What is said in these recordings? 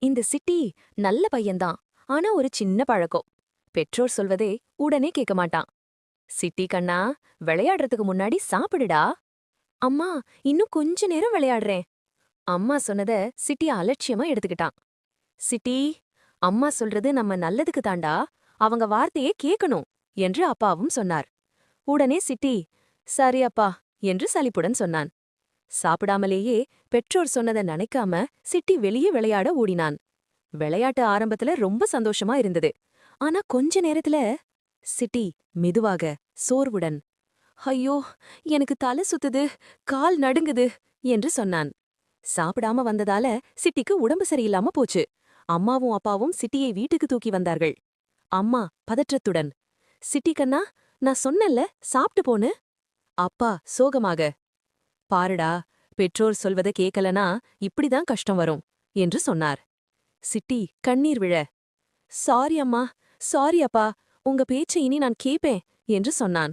இந்த சிட்டி நல்ல பையன்தான். ஆனா ஒரு சின்ன பழக்கம். பெற்றோர் சொல்வதே உடனே கேட்க மாட்டான். சிட்டி கண்ணா, விளையாடுறதுக்கு முன்னாடி சாப்பிடுடா. அம்மா, இன்னும் கொஞ்ச நேரம் விளையாடுறேன். அம்மா சொன்னத சிட்டி அலட்சியமா எடுத்துக்கிட்டான். சிட்டி, அம்மா சொல்றது நம்ம நல்லதுக்கு தாண்டா. அவங்க வார்த்தையே கேட்கணும் என்று அப்பாவும் சொன்னார். உடனே சிட்டி, சரி அப்பா என்று சலிப்புடன் சொன்னான். சாப்பிடாமலேயே பெற்றோர் சொன்னதை நினைக்காம சிட்டி வெளியே விளையாட ஓடினான். விளையாட்டு ஆரம்பத்துல ரொம்ப சந்தோஷமா இருந்தது. ஆனா கொஞ்ச நேரத்துல சிட்டி மெதுவாக சோர்வுடன், ஐயோ, எனக்கு தலை சுத்துது, கால் நடுங்குது என்று சொன்னான். சாப்பிடாம வந்ததால சிட்டிக்கு உடம்பு சரியில்லாம போச்சு. அம்மாவும் அப்பாவும் சிட்டியை வீட்டுக்கு தூக்கி வந்தார்கள். அம்மா பதற்றத்துடன், சிட்டி கண்ணா, நான் சொன்னேன்ல சாப்பிட்டு போன்னு. அப்பா சோகமாக, பாருடா, பெற்றோர் சொல்வத கேக்கலனா இப்படிதான் கஷ்டம் வரும் என்று சொன்னார். சிட்டி கண்ணீர் விழ, சாரி அம்மா, சாரி அப்பா, உங்க பேச்சை இனி நான் கேப்பேன் என்று சொன்னான்.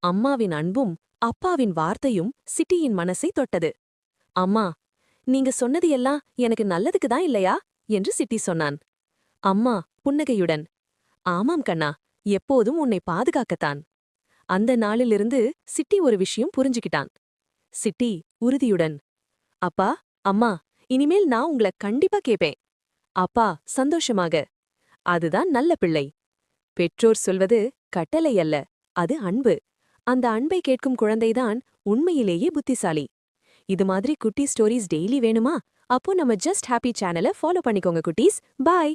அம்மாவின் அன்பும் அப்பாவின் வார்த்தையும் சிட்டியின் மனசை தொட்டது. அம்மா, நீங்க சொன்னது எல்லாம் எனக்கு நல்லதுக்கு தான் இல்லையா என்று சிட்டி சொன்னான். அம்மா புன்னகையுடன், ஆமாம் கண்ணா, எப்போதும் உன்னை பாதுகாக்கத்தான். அந்த நாளிலிருந்து சிட்டி ஒரு விஷயம் புரிஞ்சுக்கிட்டான். சிட்டி உறுதியுடன், அப்பா, அம்மா, இனிமேல் நான் உங்கள கண்டிப்பா கேப்பேன். அப்பா சந்தோஷமாக, அதுதான் நல்ல பிள்ளை. பெற்றோர் சொல்வது கட்டளை அல்ல, அது அன்பு. அந்த அன்பை கேட்கும் குழந்தைதான் உண்மையிலேயே புத்திசாலி. இது மாதிரி குட்டி ஸ்டோரிஸ் டெய்லி வேணுமா? அப்போ நம்ம ஜஸ்ட் ஹாப்பி சேனலை ஃபாலோ பண்ணிக்கோங்க குட்டீஸ். பாய்.